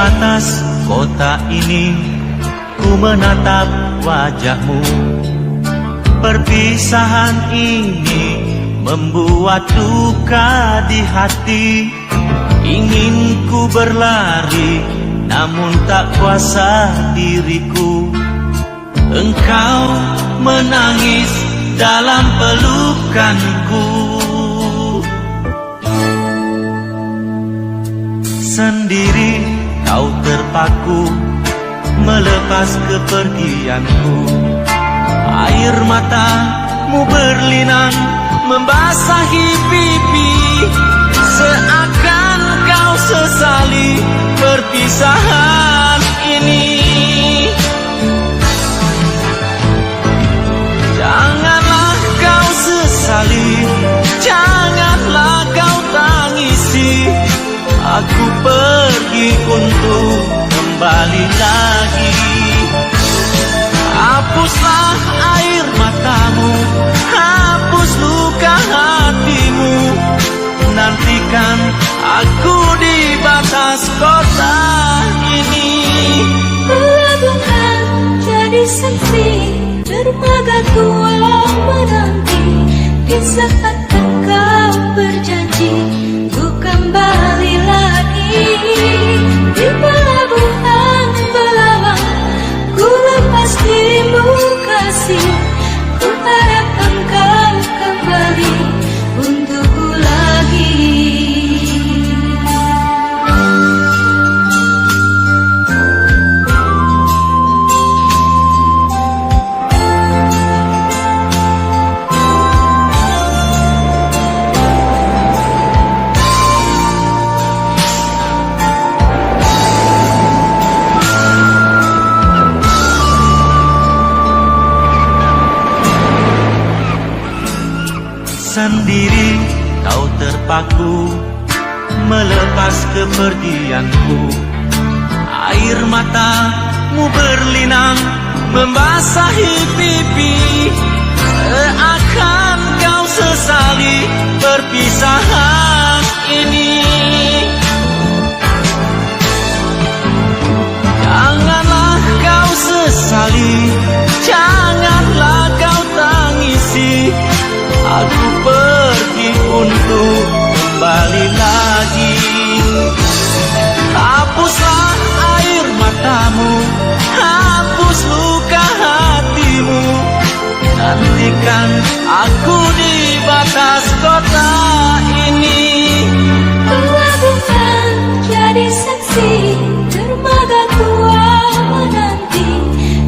batas kota ini, ku menatap wajahmu. Perpisahan ini membuat duka di hati. Ingin ku berlari, namun tak kuasa diriku. Engkau menangis dalam pelukanku. Sendiri kau terpaku melepas kepergianku. Air matamu berlinang membasahi pipi, seakan kau sesali perpisahan ini. Janganlah kau sesali, janganlah kau tangisi. Aku pergi untuk kembali lagi. Hapuslah air matamu, hapus luka hatimu. Nantikan aku di batas kota ini. Pelabuhan jadi saksi, dermaga tua menanti. Di saat engkau berjanji ku kembali lagi. Di pelabuhan Belawan ku lepas dirimu kasih. Ku harap engkau kembali untukku lagi. Sendiri kau terpaku melepas kepergianku. Air matamu berlinang membasahi pipi, seakan kau sesali perpisahan ini. Janganlah kau sesali, janganlah kau tangisi. Aku pergi untuk kembali lagi. Hapuslah air matamu, hapus luka hatimu. Nantikan aku di batas kota ini. Pelabuhan jadi saksi, dermaga tua menanti.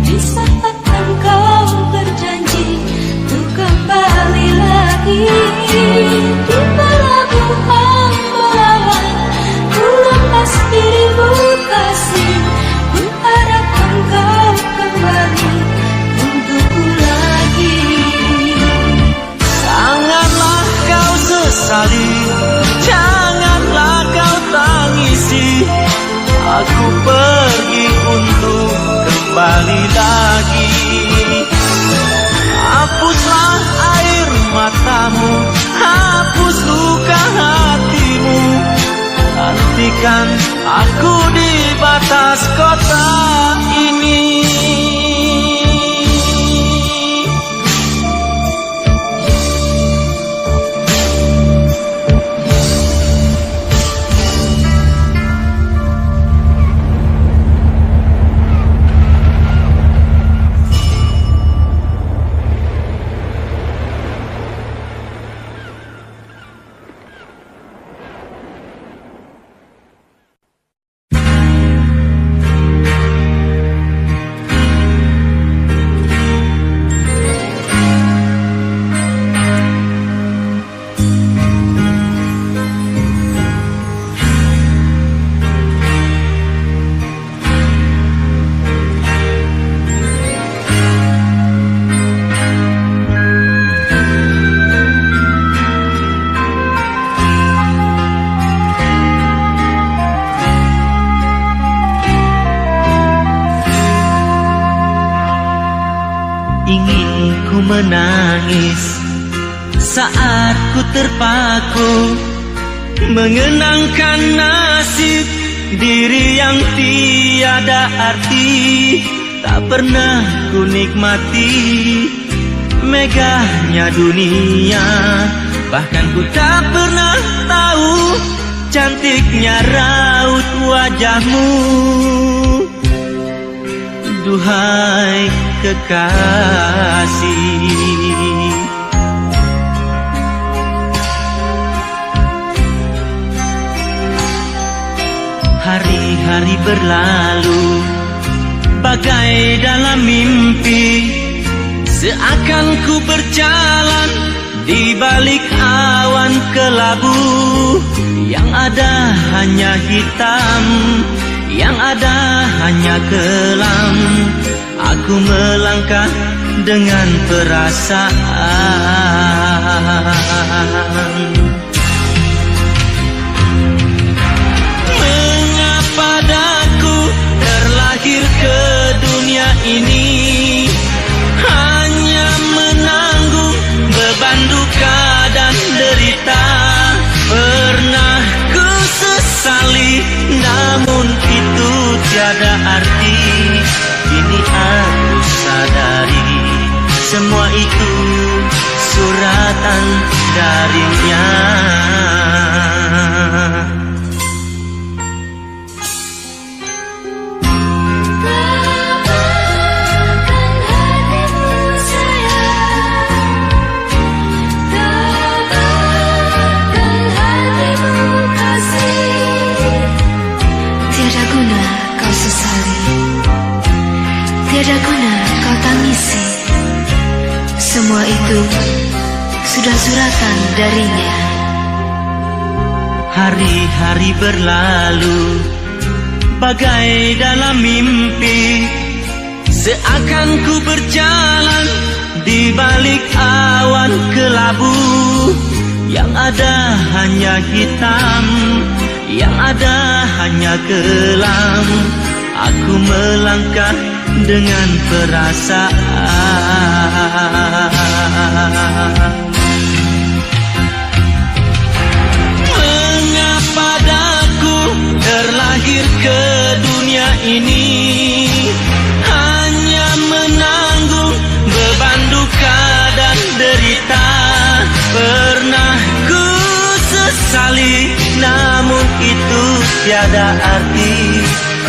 Di saat engkau berjanji untuk kembali lagi. Di pelabuhan Belawan ku lepas dirimu kasih. Ku harap engkau kembali untukku lagi. Janganlah kau sesali, janganlah kau tangisi. Aku pergi untuk kembali lagi. Hapuslah air matamu, hapus luka hatimu. Nantikan aku di batas kota ini. Ingin ku menangis saat ku terpaku mengenangkan nasib diri yang tiada arti. Tak pernah ku nikmati megahnya dunia, bahkan ku tak pernah tahu cantiknya raut wajahmu. Duhai kekasih, hari-hari berlalu bagai dalam mimpi, seakan ku berjalan di balik awan kelabu. Yang ada hanya hitam, yang ada hanya kelam. Aku melangkah dengan perasaan. Mengapa daku terlahir ke dunia ini, hanya menanggung beban duka dan derita. Pernah ku sesali, namun itu tiada arti. Kini aku sadari, semua itu suratan darinya. Tiada guna kau tangisi, semua itu sudah suratan darinya. Hari-hari berlalu bagai dalam mimpi, seakan ku berjalan di balik awan kelabu. Yang ada hanya hitam, yang ada hanya kelam. Aku melangkah dengan perasaan. Mengapa daku terlahir ke dunia ini, hanya menanggung beban duka dan derita. Pernah ku sesali, namun itu tiada arti.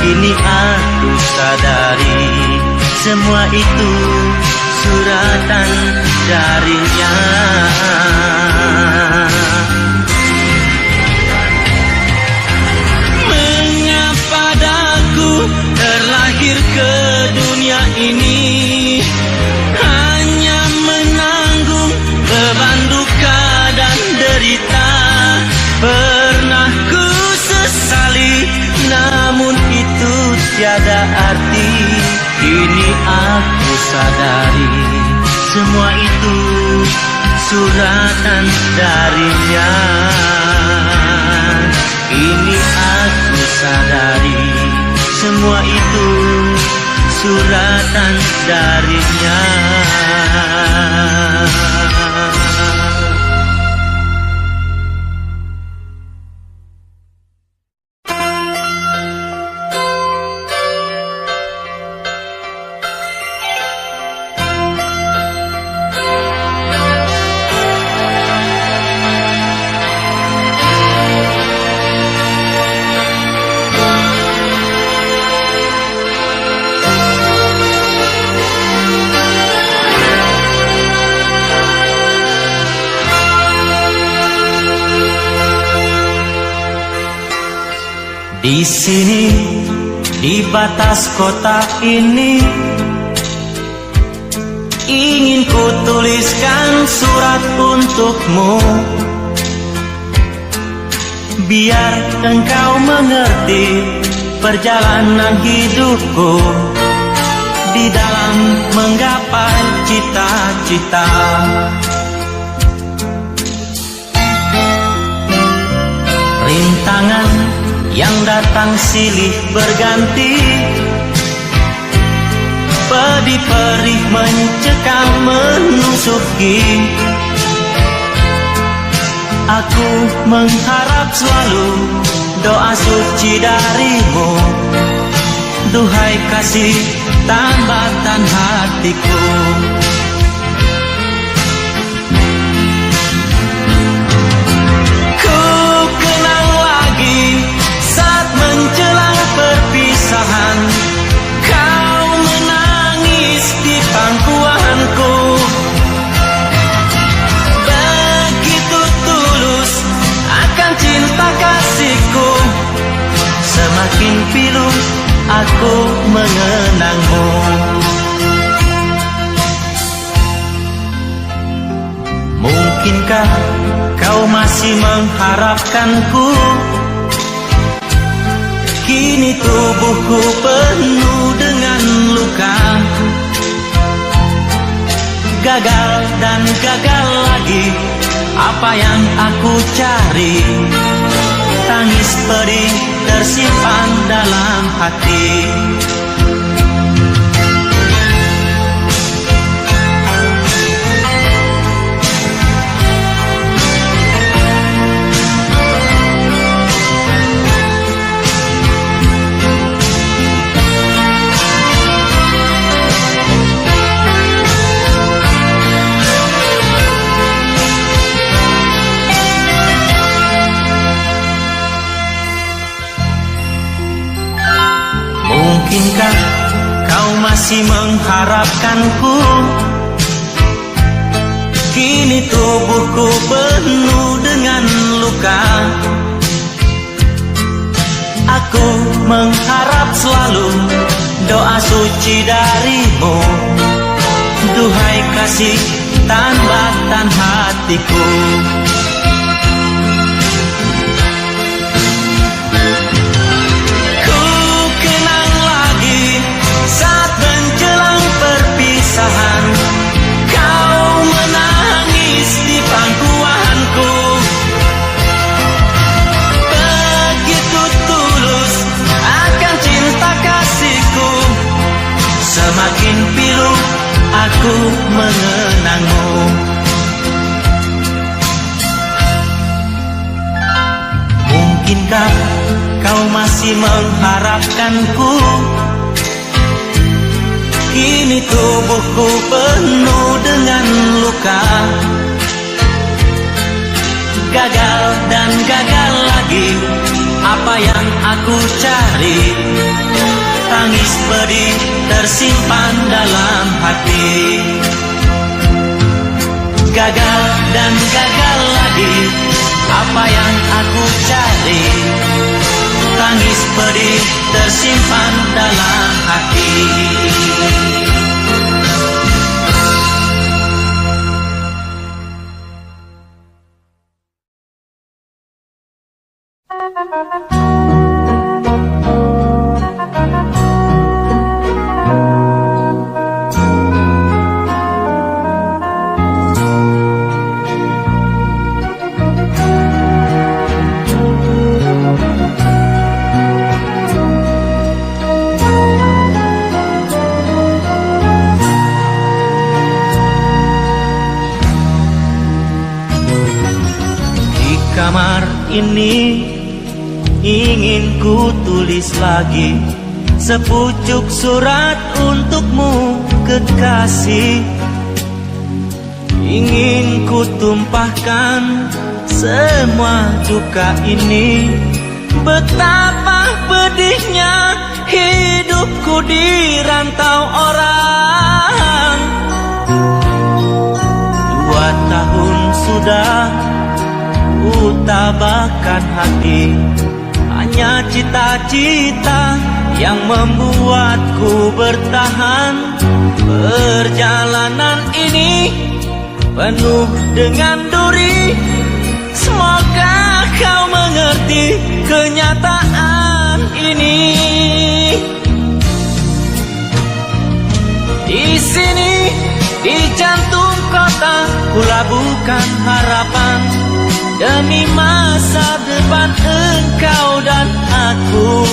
Kini aku sadari, semua itu suratan darinya. Mengapa daku terlahir ke dunia ini, hanya menanggung beban duka dan derita. Pernah ku sesali, namun itu tiada arti. Kini aku sadari, semua itu suratan darinya. Kini aku sadari, semua itu suratan darinya. Di sini, di batas kota ini, ingin ku tuliskan surat untukmu, biar engkau mengerti perjalanan hidupku di dalam menggapai cita-cita. Rintangan yang datang silih berganti, pedih perih mencekam menusuki. Aku mengharap selalu doa suci darimu. Duhai kasih tambatan hatiku. Ku kenang lagi saat menjelang perpisahan, kau menangis di pangkuanku. Begitu tulus akan cinta kasihku, semakin pilu aku mengenangmu. Mungkinkah kau masih mengharapkanku? Kini tubuhku penuh dengan luka. Gagal dan gagal lagi, apa yang aku cari? Tangis pedih tersimpan dalam hati. Mungkinkah kau masih mengharapkanku? Kini tubuhku penuh dengan luka. Aku mengharap selalu doa suci darimu. Duhai kasih tambatan hatiku. Kau menangis di pangkuanku. Begitu tulus akan cinta kasihku, semakin pilu aku mengenangmu. Mungkinkah kau masih mengharapkanku? Kini tubuhku penuh dengan luka. Gagal dan gagal lagi, apa yang aku cari? Tangis pedih tersimpan dalam hati. Gagal dan gagal lagi, apa yang aku cari? Tangis pedih tersimpan dalam hati. Kamar ini ingin ku tulis lagi sepucuk surat untukmu kekasih. Ingin ku tumpahkan semua duka ini. Betapa pedihnya hidupku di rantau orang. 2 tahun sudah ku tabahkan hati, hanya cita-cita yang membuatku bertahan. Perjalanan ini penuh dengan duri. Semoga kau mengerti kenyataan ini. Di sini, di jantung kota, ku labuhkan harapan demi masa depan engkau dan aku.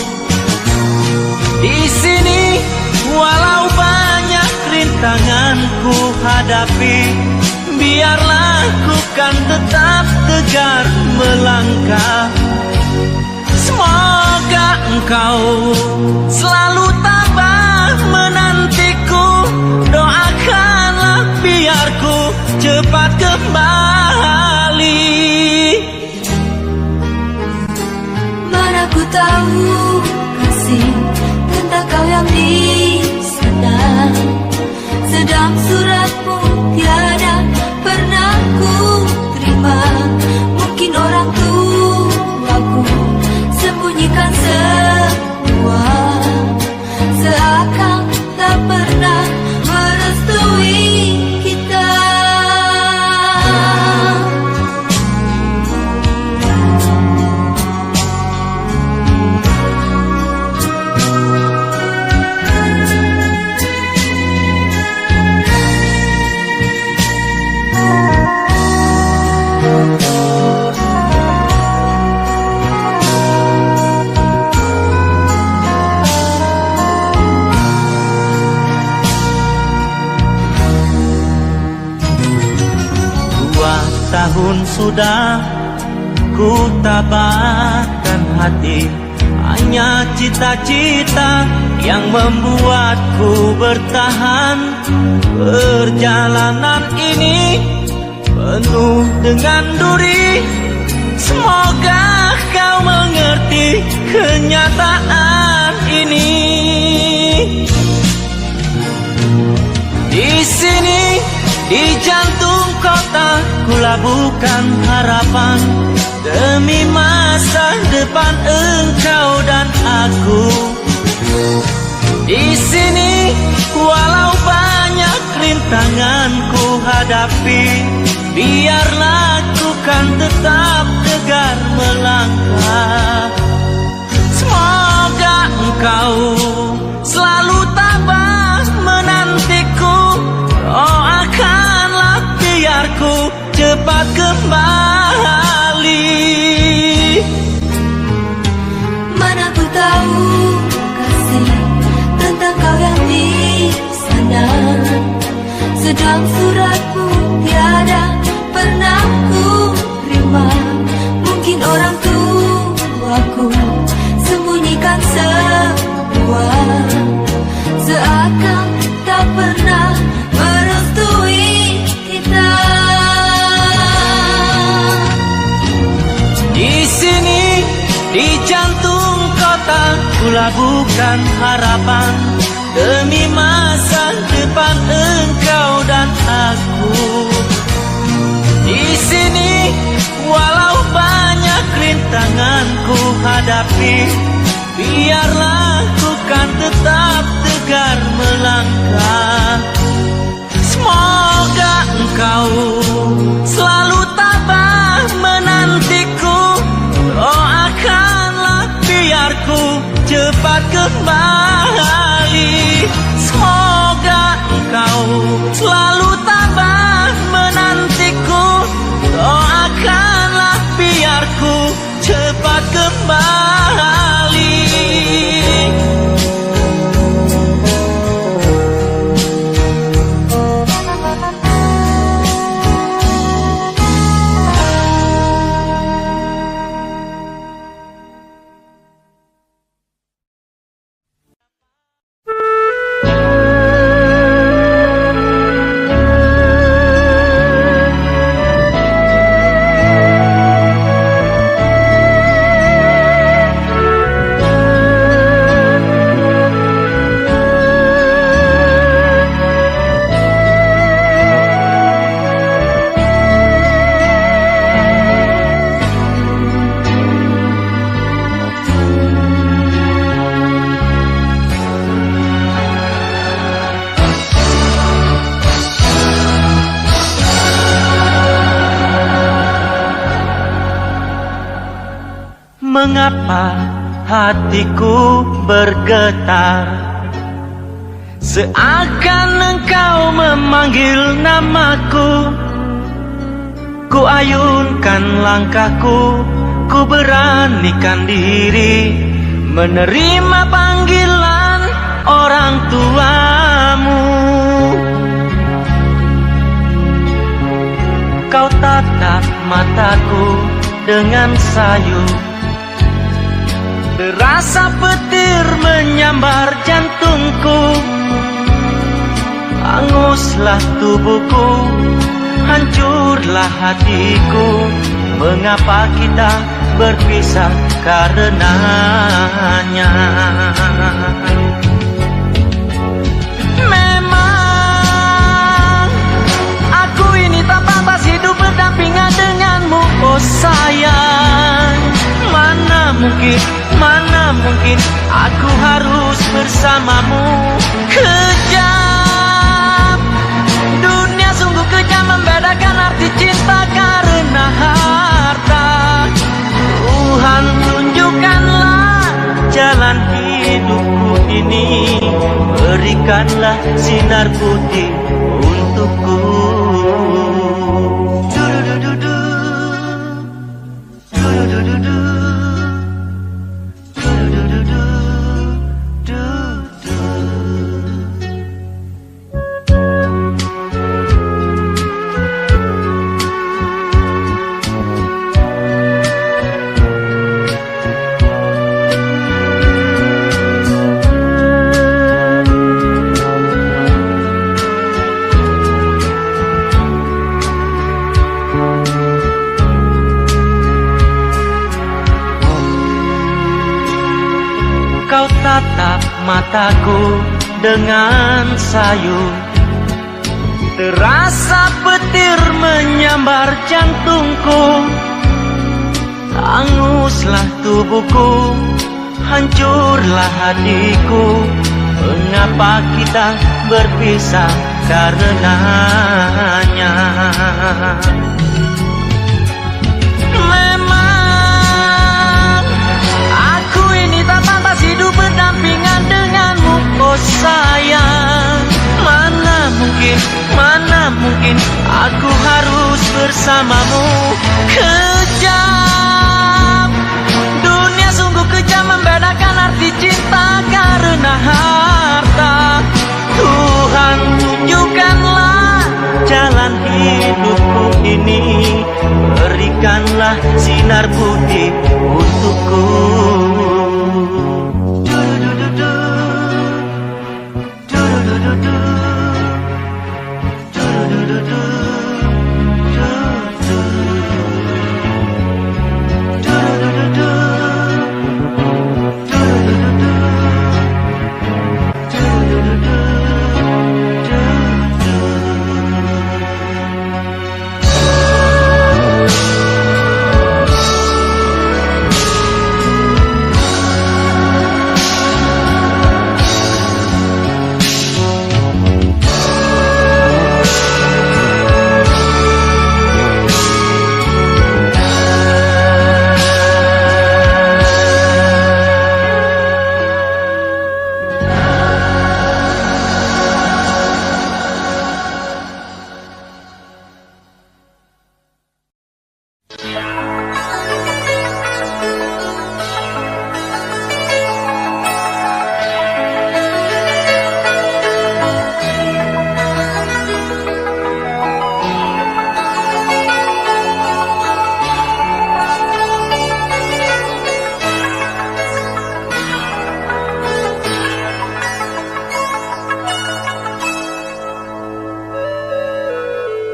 Di sini, walau banyak rintangan ku hadapi, biarlah ku kan tetap tegar melangkah. Semua engkau selalu tabah menantiku. Doakanlah biar ku cepat kembali. Mana ku tahu kasih tentang kau yang di sana. Sedang suratmu tiada pernah ku terima. Mungkin orang tuaku sembunyikan semua, seakan tak pernah merestui kita. Tahun sudah ku tabahkan hati, hanya cita-cita yang membuatku bertahan. Perjalanan ini penuh dengan duri, semoga kau mengerti kenyataan ini. Di sini, di jantung kota, ku labuhkan harapan demi masa depan engkau dan aku. Di sini, walau banyak rintangan ku hadapi, biarlah ku kan tetap tegar melangkah. Semoga engkau selalu tabah menantiku. Doakanlah biar ku cepat kembali. Mana ku tahu kasih tentang kau yang di sana. Sedang suratmu tiada pernah ku terima. Mungkin orang tuaku sembunyikan semua, seakan tak pernah merestui kita. Di sini, di jantung kota, ku labuhkan harapan demi masa depan engkau dan aku. Di sini, walau banyak rintangan ku hadapi, biarlah ku kan tetap tegar melangkah. Semoga engkau selalu tabah menantiku. Doakanlah biar ku cepat kembali. Semoga engkau selalu tabah menantiku. Doakanlah biar ku cepat kembali. Mengapa hatiku bergetar, seakan engkau memanggil namaku. Ku ayunkan langkahku, ku beranikan diri menerima panggilan orang tuamu. Kau tatap mataku dengan sayu, Terasa petir menyambar jantungku, hanguslah tubuhku, hancurlah hatiku. Mengapa kita berpisah karenanya? Memang aku ini tak pantas hidup berdampingan denganmu, oh sayang. Mana mungkin aku harus bersamamu. Kejam, dunia sungguh kejam, membedakan arti cinta karena harta. Tuhan tunjukkanlah jalan hidupku ini, berikanlah sinar putih untukku. Kau tatap mataku dengan sayu, terasa petir menyambar jantungku, hanguslah tubuhku, hancurlah hatiku. Mengapa kita berpisah karenanya? Hidup berdampingan denganmu, oh sayang. Mana mungkin aku harus bersamamu. Kejam, dunia sungguh kejam, membedakan arti cinta karena harta. Tuhan tunjukkanlah jalan hidupku ini, berikanlah sinar putih untukku.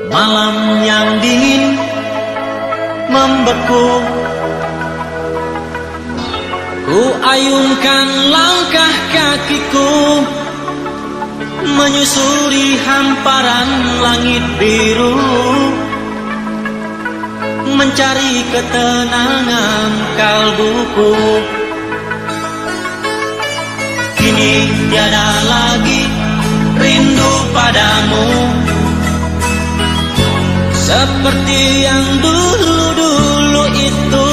Malam yang dingin membeku, ku ayunkan langkah kakiku, menyusuri hamparan langit biru, mencari ketenangan kalbuku. Kini tiada lagi rindu padamu, seperti yang dulu-dulu itu.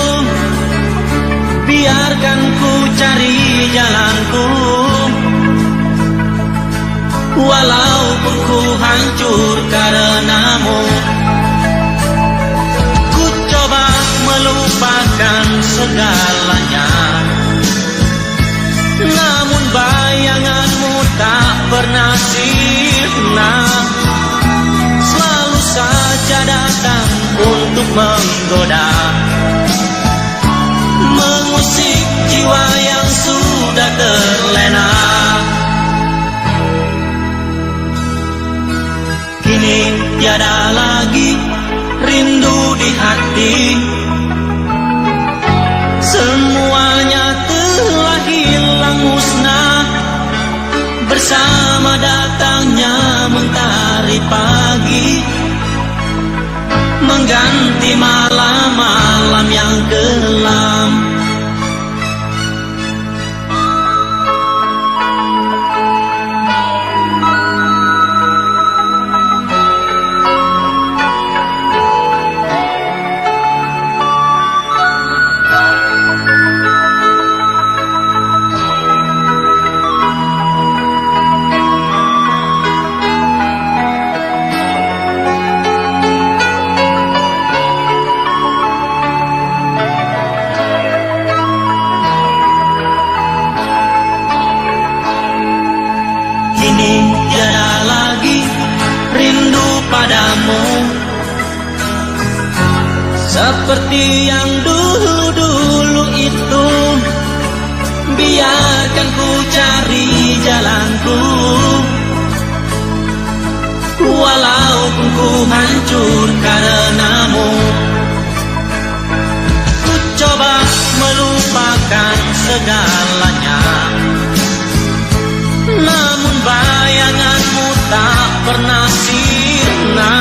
Biarkan ku cari jalanku, walaupun ku hancur karenamu. Ku coba melupakan segalanya, namun bayanganmu tak pernah sirna, selalu saja datang untuk menggoda, mengusik jiwa yang tiada lagi rindu di hati. Semuanya telah hilang musnah bersama datangnya mentari pagi, mengganti malam-malam yang kelam. Kini tiada lagi rindu padamu seperti yang dulu-dulu itu. Biarkan ku cari jalanku, walaupun ku hancur karenamu. Ku coba melupakan segalanya, namun bayanganmu tak pernah sirna.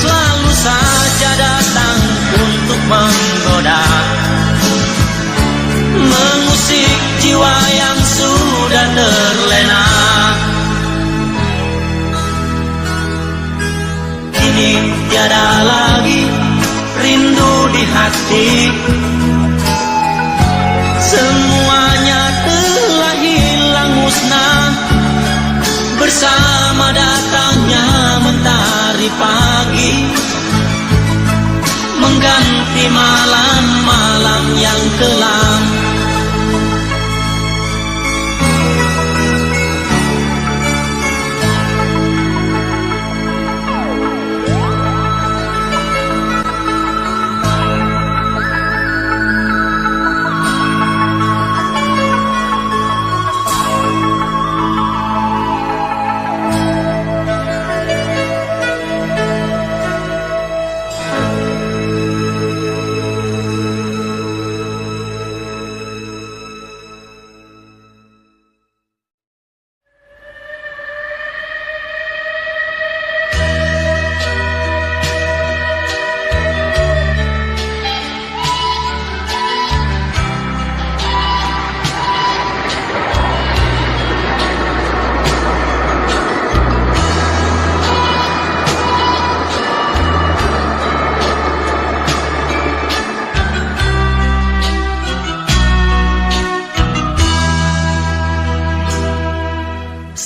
Selalu saja datang untuk menggoda, mengusik jiwa yang sudah terlena. Kini tiada lagi rindu di hati. Semuanya telah hilang musnah bersama datangnya mentari pagi, mengganti malam-malam yang kelam.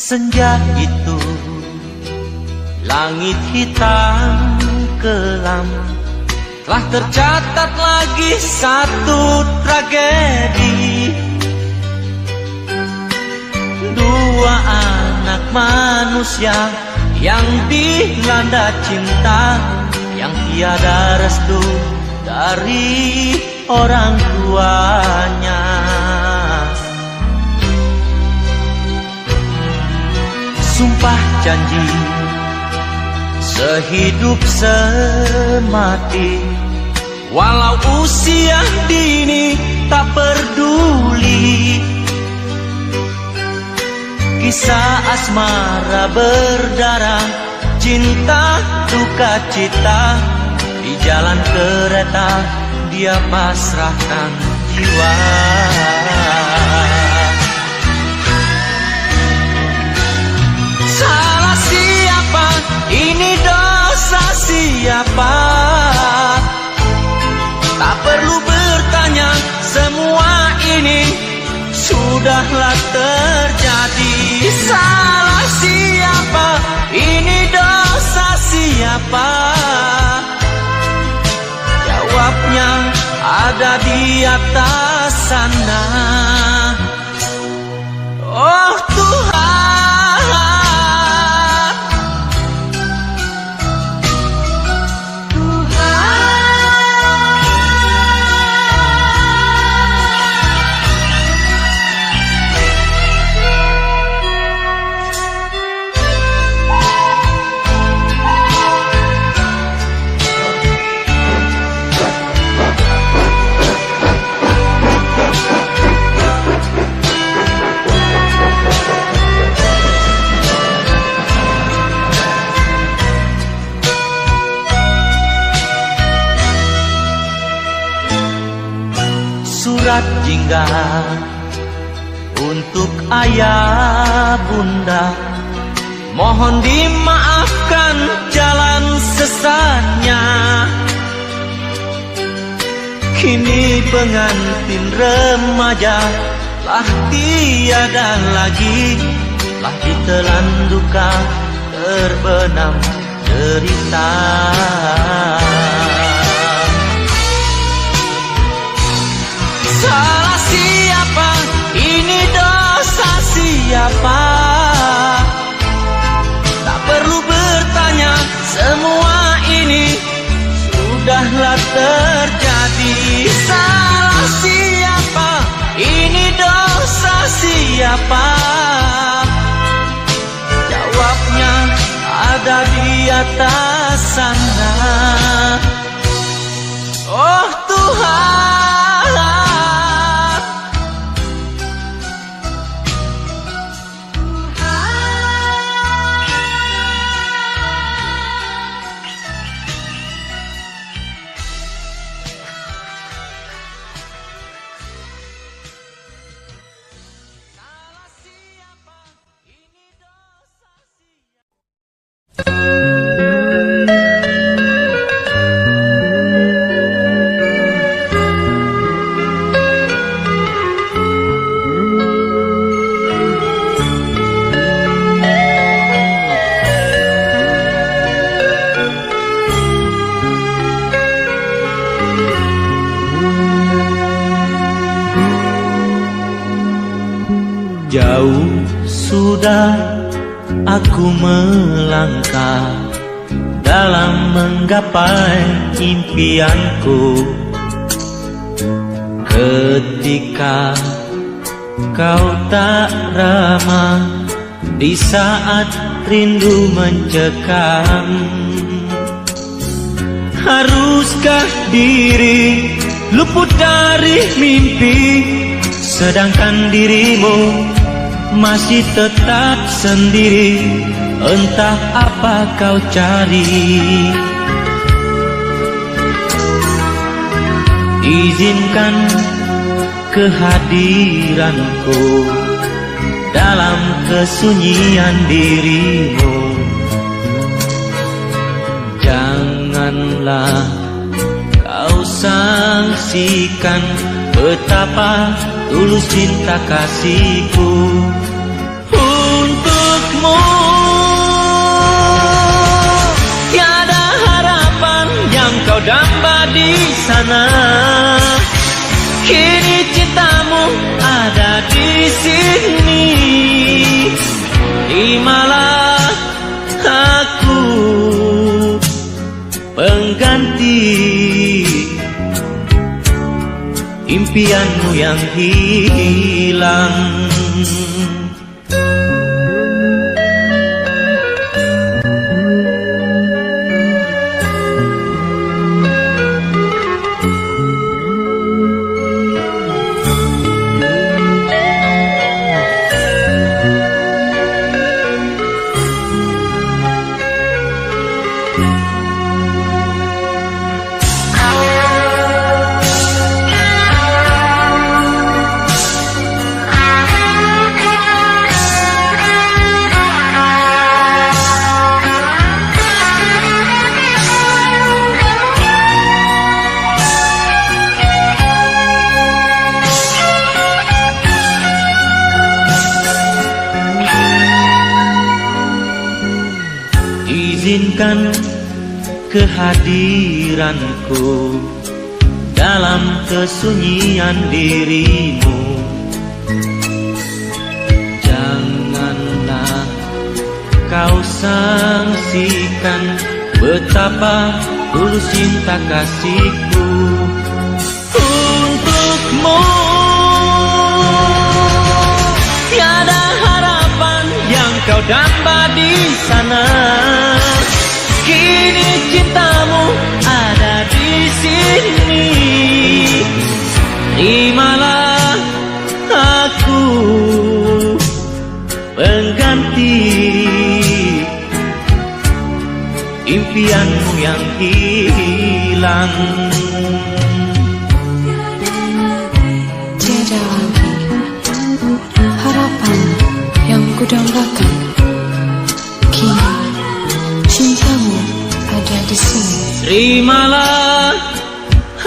Senja itu langit hitam kelam, telah tercatat lagi satu tragedi. Dua anak manusia yang dilanda cinta, yang tiada restu dari orang tuanya. Sumpah janji sehidup semati, walau usia dini tak peduli. Kisah asmara berdarah, cinta duka cita, di jalan kereta dia pasrahkan jiwa. Salah siapa? Ini dosa siapa? Tak perlu bertanya, semua ini sudahlah terjadi. Salah siapa? Ini dosa siapa? Jawabnya ada di atas sana. Oh Tuhan, surat jingga untuk ayah bunda. Mohon dimaafkan jalan sesatnya. Kini pengantin remaja lah tiada lagi, lah ditelan duka terbenam derita. Salah siapa? Ini dosa siapa? Tak perlu bertanya, semua ini sudahlah terjadi. Salah siapa? Ini dosa siapa? Jawabnya ada di atas sana. Oh Tuhan, jauh sudah aku melangkah dalam menggapai impianku. Ketika kau tak ramah di saat rindu mencekam, haruskah diri luput dari mimpi, sedangkan dirimu masih tetap sendiri? Entah apa kau cari. Izinkan kehadiranku dalam kesunyian dirimu. Janganlah kau sangsikan betapa tulus cinta kasihku untukmu. Tiada harapan yang kau damba di sana. Kini cintamu ada di sini. Terimalah aku pengganti impianmu yang hilang. Izinkan kehadiranku dalam kesunyian dirimu. Janganlah kau sangsikan betapa tulus cinta kasihku untukmu. Tiada harapan yang kau damba di sana. Kini cintamu ada di sini. Terimalah aku pengganti impianmu yang hilang. Tiada lagi dambakan. Kini cintamu ada di sini. Terimalah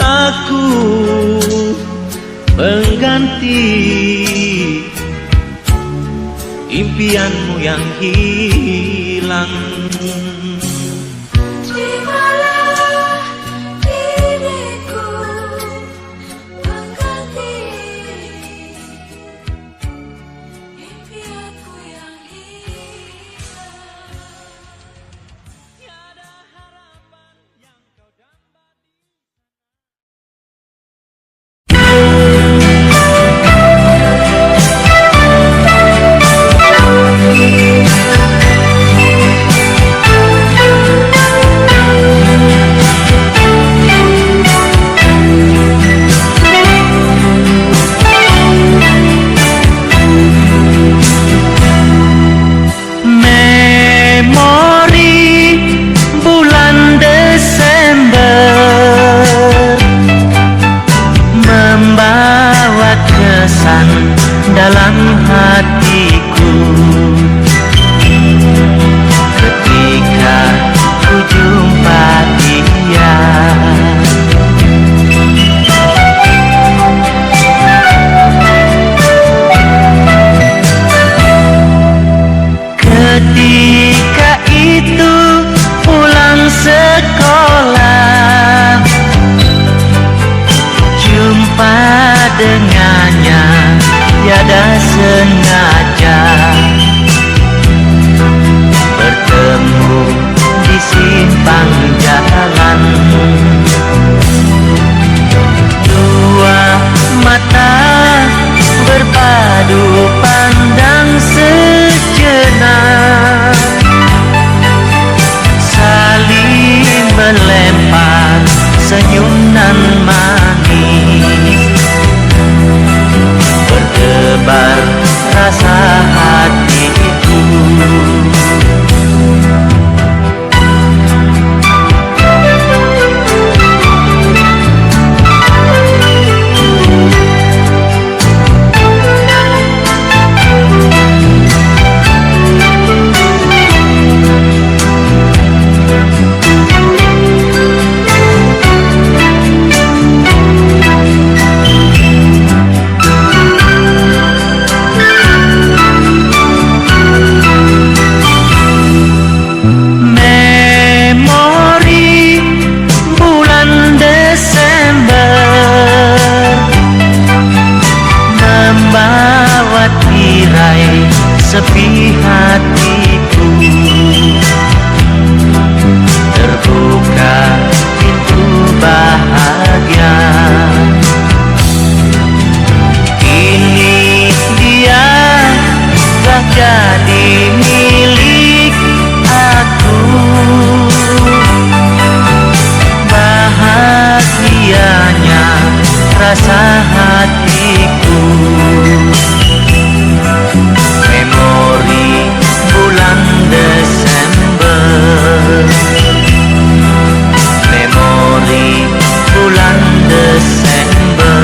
aku pengganti impianmu yang hilang. Terimalah diriku pengganti impianku yang hilang. Memori bulan Desember membawa kesan dalam hatiku ketika ku jumpa dia. Ketika itu pulang sekolah, jumpa dengannya tiada sengaja, bertemu di simpang jalan. Dua mata berpadu pandang sejenak, saling melempar senyum nan manis, berdebar rasa hatiku. Memori bulan Desember membawa tirai sepi hatiku, terbuka pintu bahagia. Kini dia telah jadi milik aku, bahagianya rasa hatiku. Memori bulan Desember, memori bulan Desember.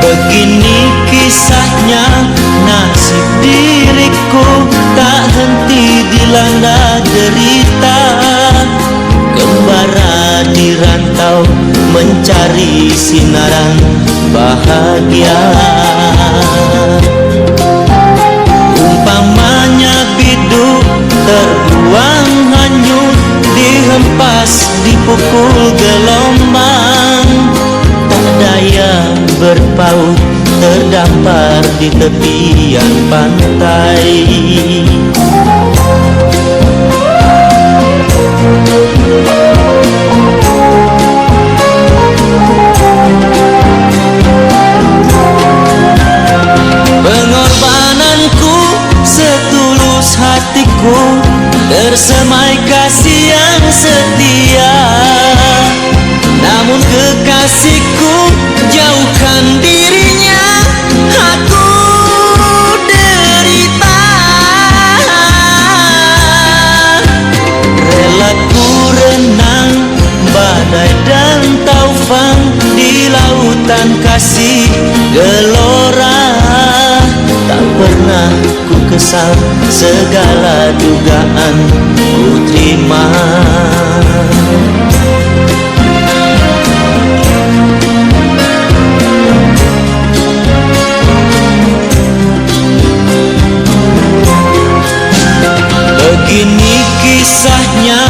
Begini kisahnya, nasib diriku tak henti dilanda derita. Kembara di rantau mencari sinaran bahagia. Umpamanya biduk terbuang hanyut, dihempas dipukul gelombang. Tak daya berpaut terdampar di tepian pantai. kekasihku, jauhkan dirinya, aku derita. Rela ku renang badai dan taufan di lautan kasih gelora. Tak pernah ku kesal, segala dugaan ku terima. Begini kisahnya,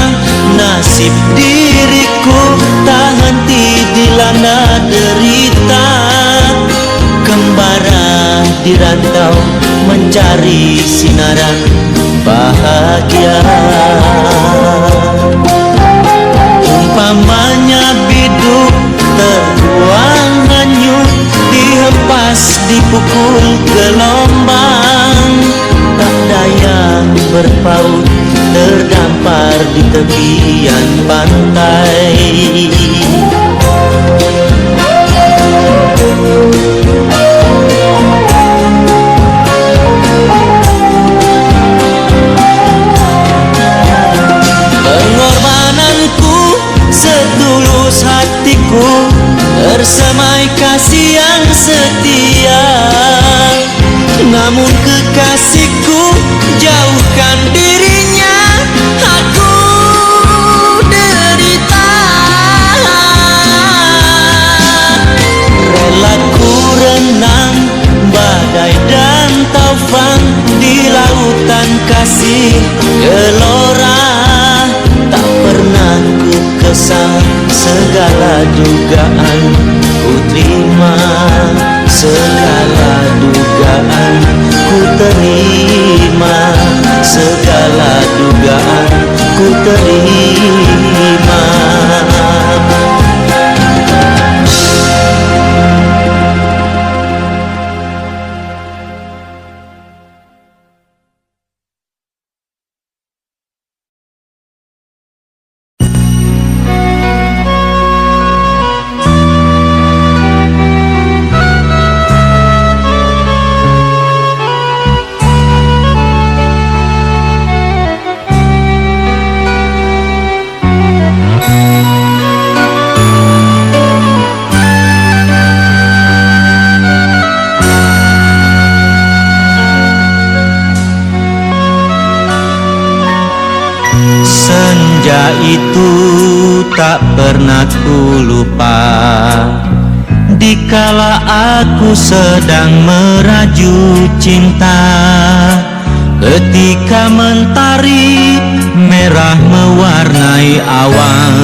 nasib diriku tak henti dilanda derita. Kembara di rantau mencari sinaran bahagia. Umpamanya biduk terbuang hanyut, dihempas dipukul gelombang. Tak daya berpaut, terdampar di tepian pantai. Pengorbananku setulus hatiku, tersemai kasih yang setia. Namun kekasihku, jauhkan dirinya, aku derita. Rela ku renang badai dan taufan di lautan kasih gelora. Tak pernah ku kesal, segala dugaan ku terima. Segala dugaan ku terima. Segala dugaan ku terima. Senja itu tak pernah ku lupa, dikala aku sedang meraju cinta. Ketika mentari merah mewarnai awan,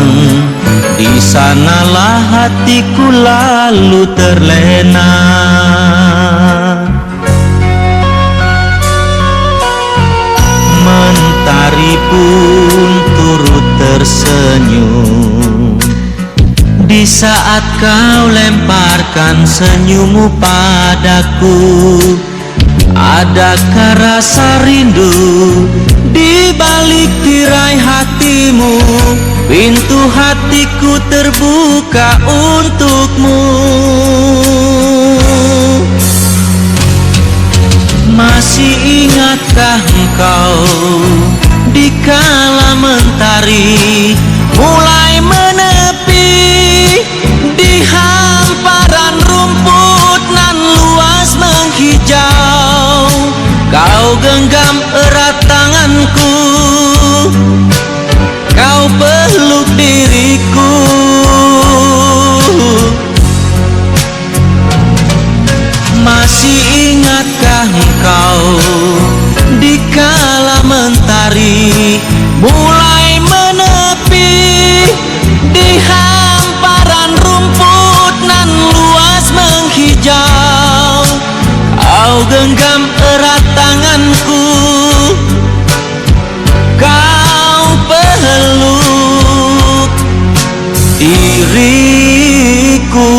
di sanalah hatiku lalu terlena. Mentari pun turut tersenyum di saat kau lemparkan senyummu padaku. Adakah rasa rindu di balik tirai hatimu? Pintu hatiku terbuka untukmu. Masih ingatkah engkau dikala mentari mulai menepi di hamparan rumput nan luas menghijau? Kau genggam erat tanganku, kau peluk diriku. Masih ingatkah engkau dikala mentari mulai menepi di hamparan rumput nan luas menghijau? Kau genggam erat tanganku, kau peluk diriku.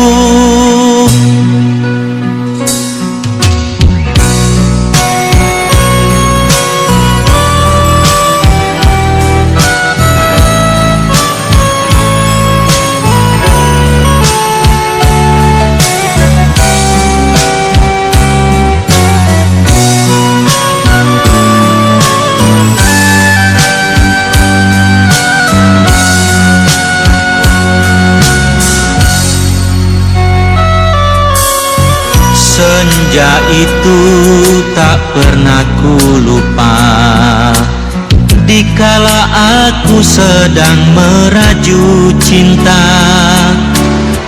Senja itu tak pernah ku lupa, dikala aku sedang meraju cinta.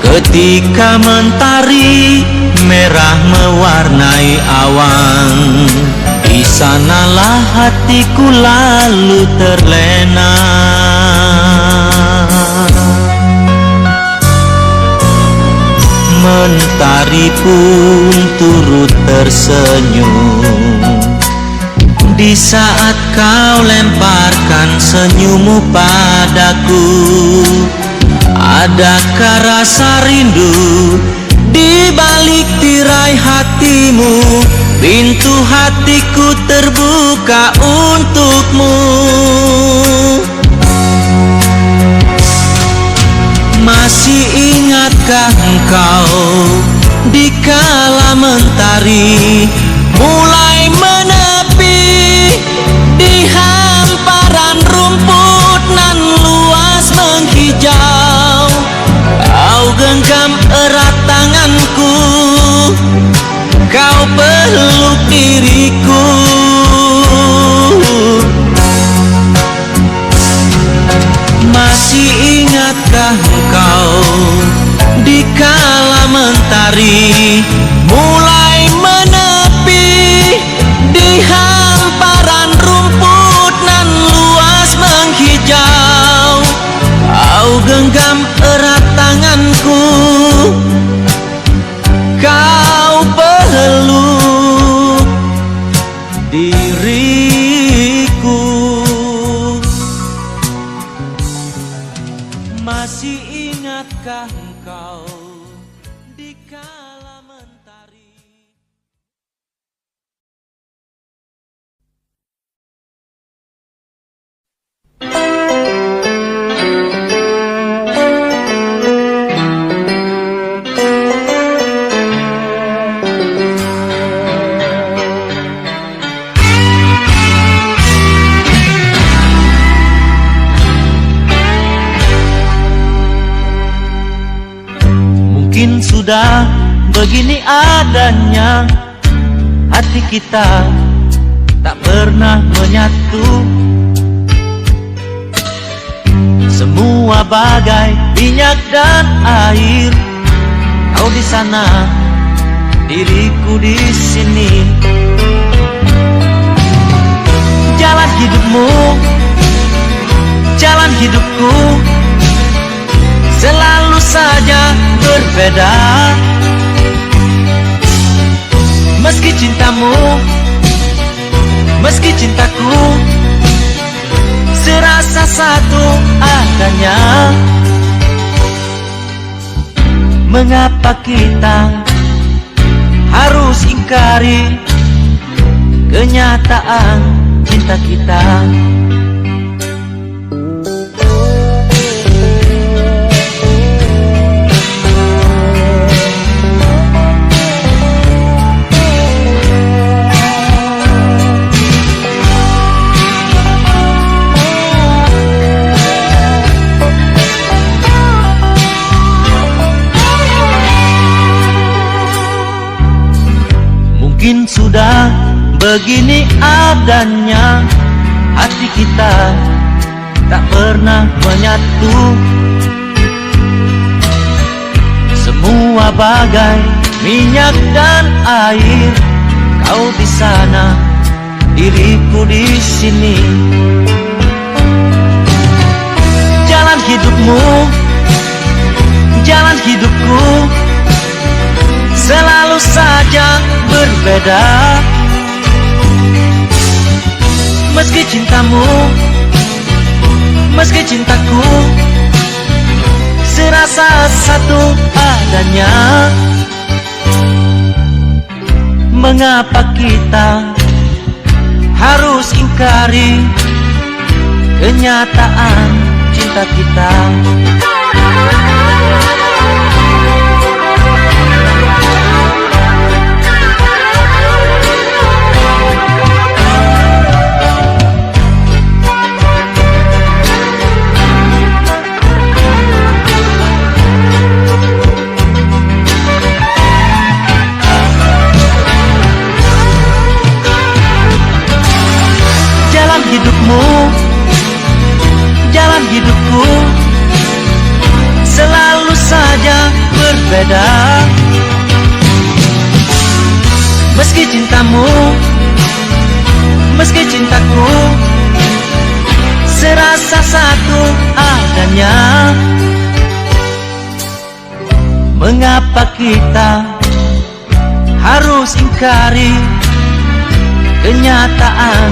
Ketika mentari merah mewarnai awan, di sanalah hatiku lalu terlena. Mentari pun turut tersenyum di saat kau lemparkan senyummu padaku. Adakah rasa rindu di balik tirai hatimu? Pintu hatiku terbuka untukmu. Masih ingatkah engkau dikala mentari mulai menepi di hamparan rumput nan luas menghijau? Kau genggam erat tanganku, kau peluk diriku. Masih ingatkah engkau dikala mentari mulai menepi di hamparan rumput nan luas menghijau? Kau genggam erat tanganku, kau peluk diriku. Masih ingatkah engkau dikala mentari? Mungkin sudah begini adanya, hati kita tak pernah menyatu. Semua bagai minyak dan air, kau di sana, diriku di sini. Jalan hidupmu, jalan hidupku, selalu saja berbeda. Meski cintamu, meski cintaku, serasa satu adanya. Mengapa kita harus ingkari kenyataan cinta kita? Mungkin sudah begini adanya, hati kita tak pernah menyatu. Semua bagai minyak dan air, kau di sana, diriku di sini. Jalan hidupmu, jalan hidupku, selalu saja berbeda. Meski cintamu, meski cintaku, serasa satu adanya. Mengapa kita harus ingkari kenyataan cinta kita? Meski cintamu, meski cintaku serasa satu adanya, mengapa kita harus ingkari kenyataan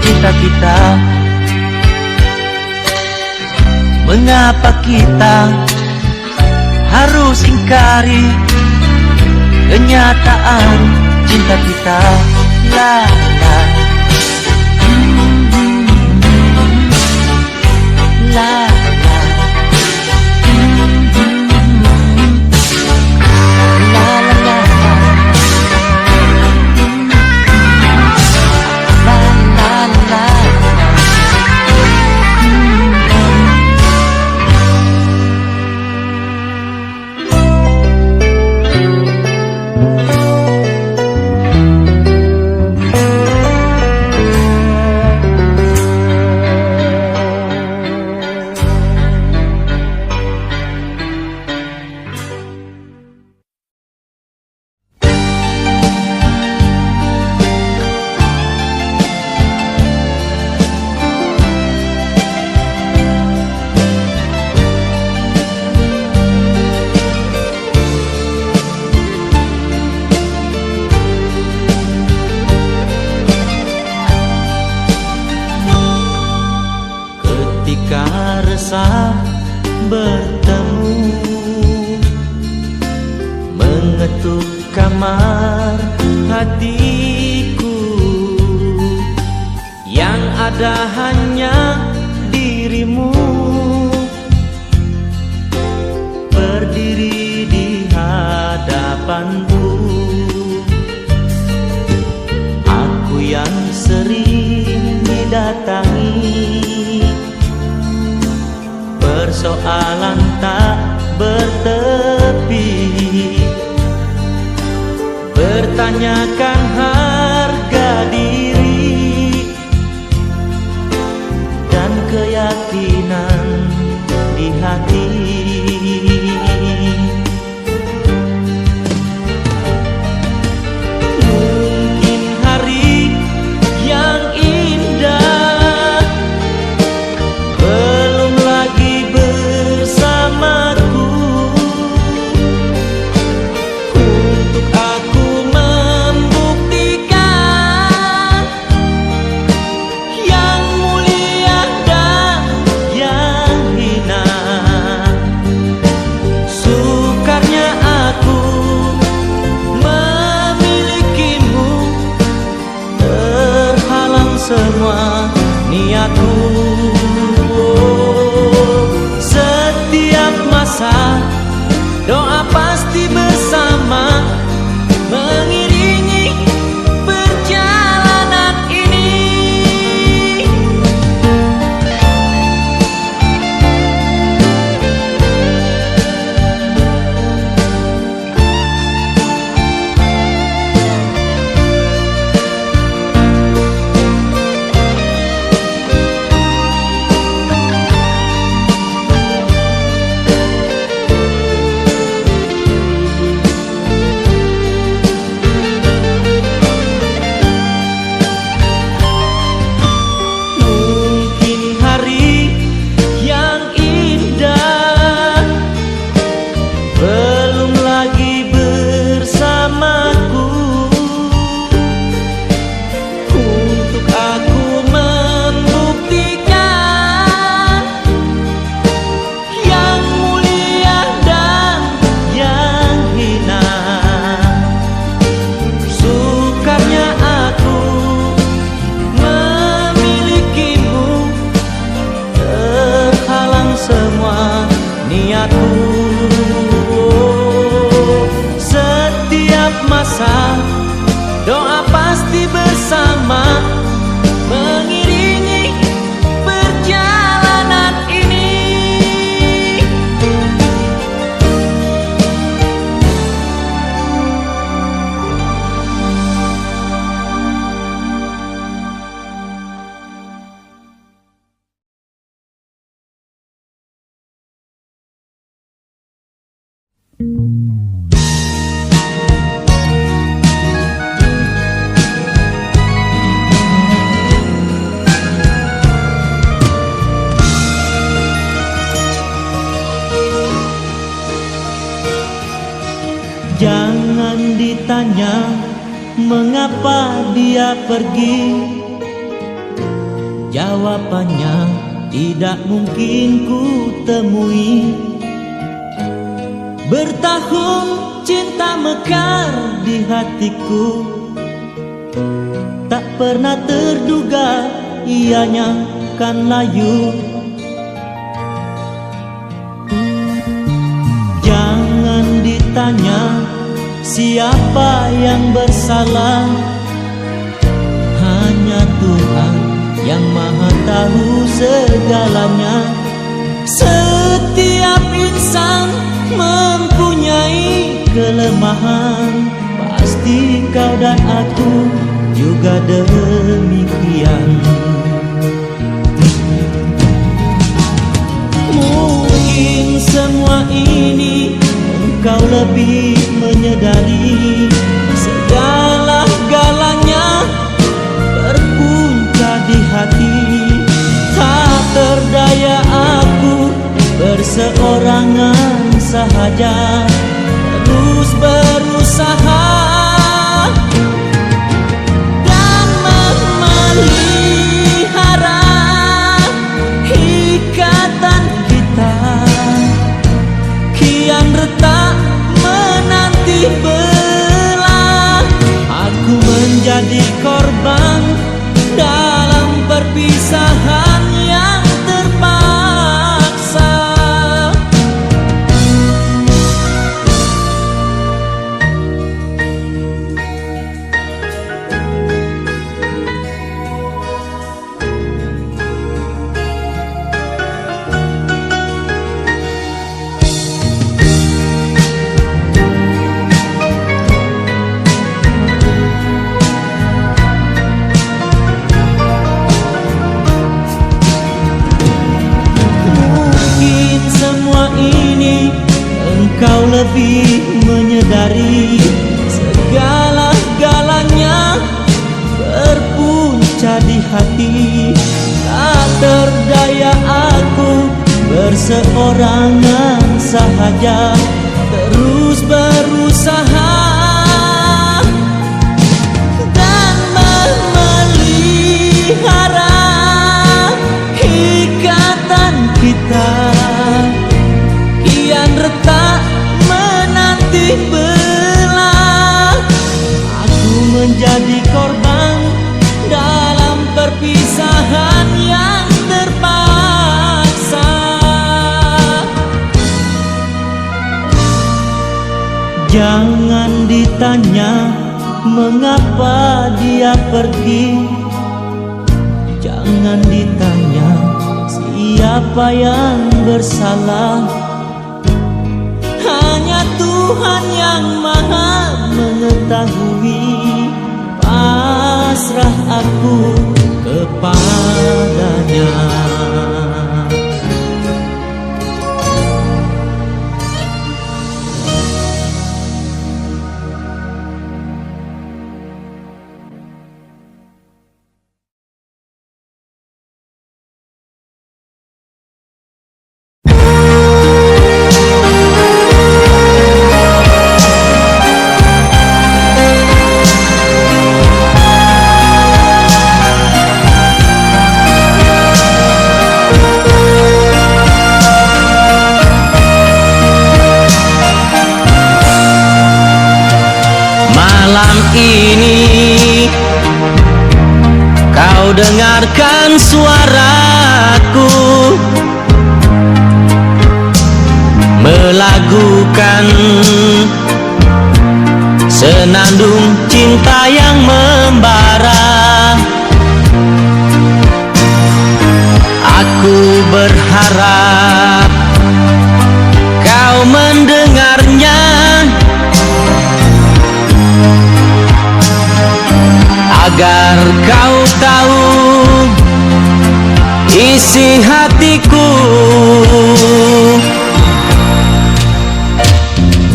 cinta kita? Mengapa kita harus ingkari kenyataan cinta kita? La la la la la la la bertemu, mengetuk kamar hatiku, yang ada hanya dirimu, berdiri di hadapanku. Aku yang sering didatangi, persoalan tak bertepi, bertanyakan harga diri dan keyakinan di hati. Mungkin hari yang indah belum lagi bersamaku, untuk aku membuka ditanya mengapa dia pergi, jawabannya tidak mungkin ku temui. Bertahun cinta mekar di hatiku, tak pernah terduga ianya kan layu. Jangan ditanya siapa yang bersalah, hanya Tuhan yang maha tahu segalanya. Setiap insan mempunyai kelemahan, pasti kau dan aku juga demikian. Mungkin semua ini engkau lebih menyadari, segala-galanya berpunca di hati. Tak berdaya aku berseorangan sahaja, terus berusaha dan memelihara ikatan kita. Kian retak menanti belah, aku menjadi korban dalam perpisahan yang terpaksa. Engkau lebih menyadari, segala-galanya berpunca di hati. Tak berdaya aku berseorangan sahaja, terus berusaha dan memelihara ikatan kita. Kian retak menanti belah, aku menjadi korban dalam perpisahan yang terpaksa. Jangan ditanya mengapa dia pergi, jangan ditanya siapa yang bersalah. Hanya Tuhan yang maha mengetahui, pasrah aku kepadanya. Ini kau dengarkan suaraku melagukan senandung cinta yang membara. Aku berharap kau mendengarnya, agar kau tahu isi hatiku.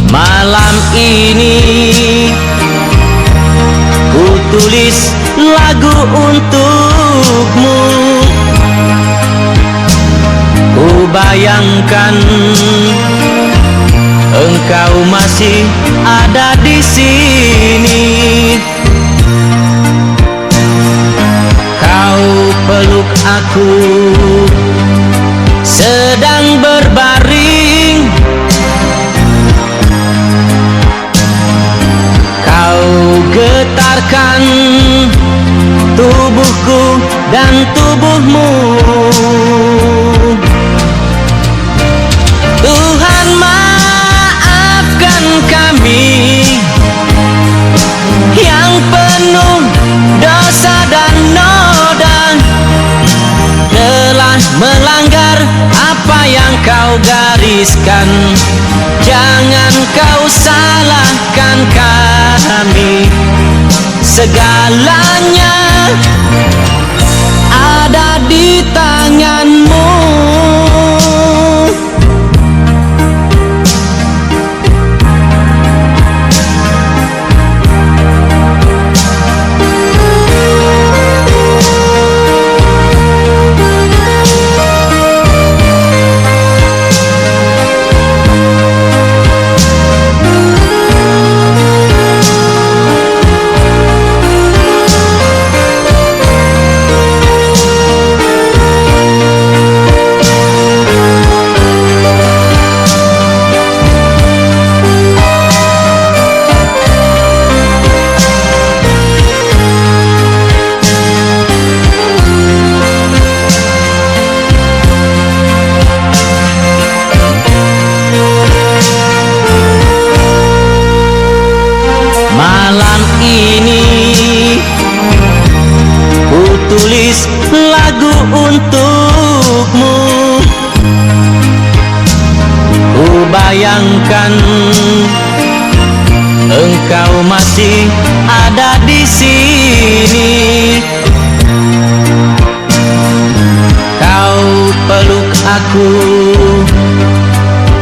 Malam ini ku tulis lagu untukmu. Ku bayangkan engkau masih ada di sini. Kau peluk aku sedang berbaring, kau getarkan tubuhku dan tubuhmu. Tuhan maafkan kami yang penuh dosa dan noda, telah melanggar apa yang kau gariskan. Jangan kau salahkan kami, segalanya ada di tanganmu. Malam ini ku tulis lagu untukmu. Ku bayangkan engkau masih ada di sini. Kau peluk aku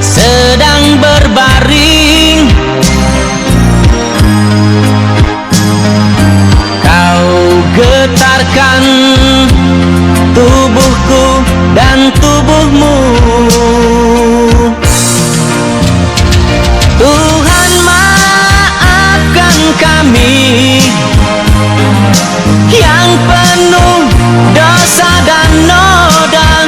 sedang berbaring, getarkan tubuhku dan tubuhmu. Tuhan maafkan kami yang penuh dosa dan noda,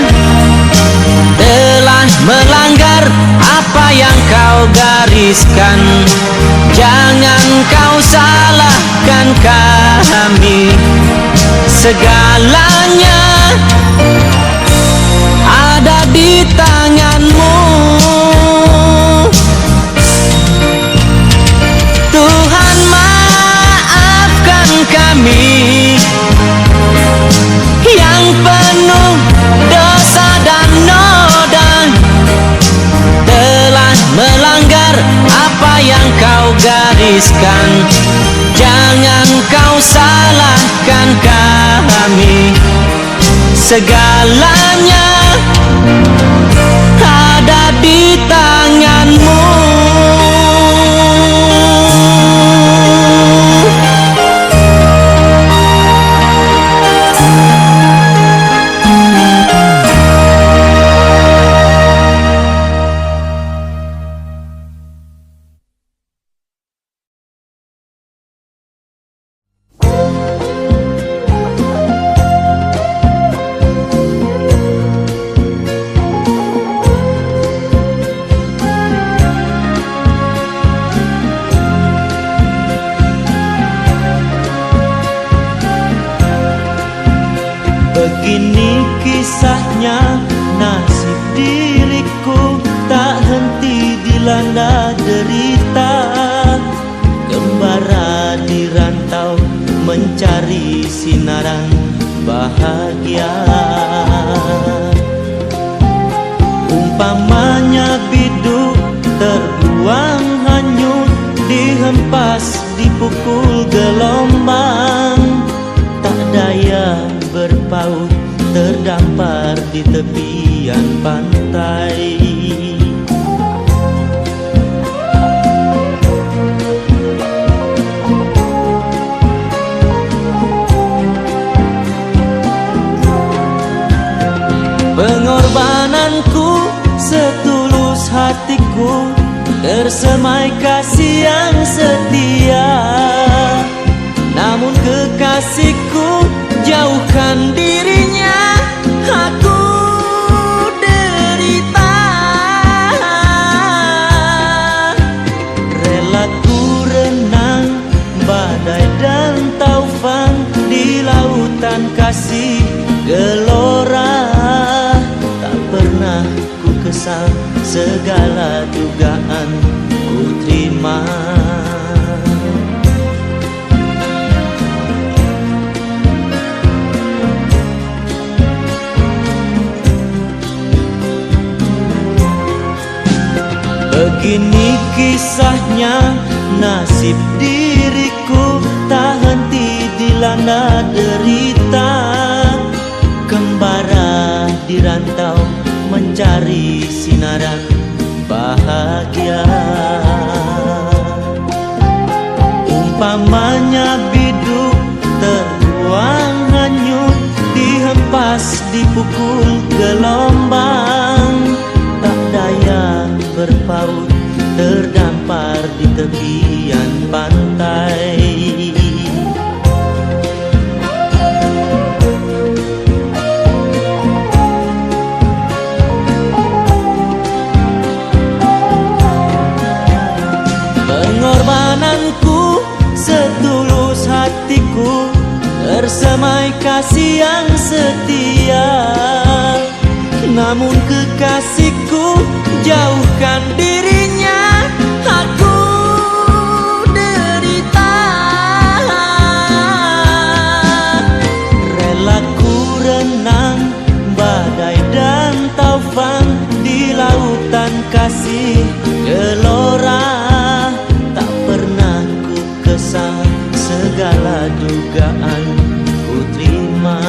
telah melanggar apa yang kau gariskan. Jangan kau salahkan kami, segalanya ada di tanganmu. Tuhan maafkan kami yang penuh dosa dan noda, telah melanggar apa yang kau gariskan. Jangan kau salahkan kami, segalanya ada di tanganmu. Begini kisahnya nasib diriku, tak henti dilanda derita. Gembara di rantau mencari sinaran bahagia. Umpamanya biduk terbuang hanyut, dihempas dipukul gelombang. Tak daya berpaut terdampar di tepian pantai. Pengorbananku setulus hatiku tersemai kasih yang setia. Namun kekasihku jauhkan dirinya, aku derita. Rela ku renang badai dan taufan di lautan kasih gelora. Tak pernah ku kesal, segala dugaan ku terima. Begini kisahnya, nasib diriku tak henti dilanda derita. Kembara di rantau mencari sinaran bahagia. Umpamanya biduk terbuang hanyut, dihempas dipukul gelombang. Tak daya berpaut, terdampar di tepian pantai. Pengorbananku setulus hatiku, tersemai kasih yang setia. Namun kekasihku jauhkan dirinya, aku derita. Rela ku renang badai dan taufan di lautan kasih gelora. Tak pernah ku kesal, segala dugaan ku terima.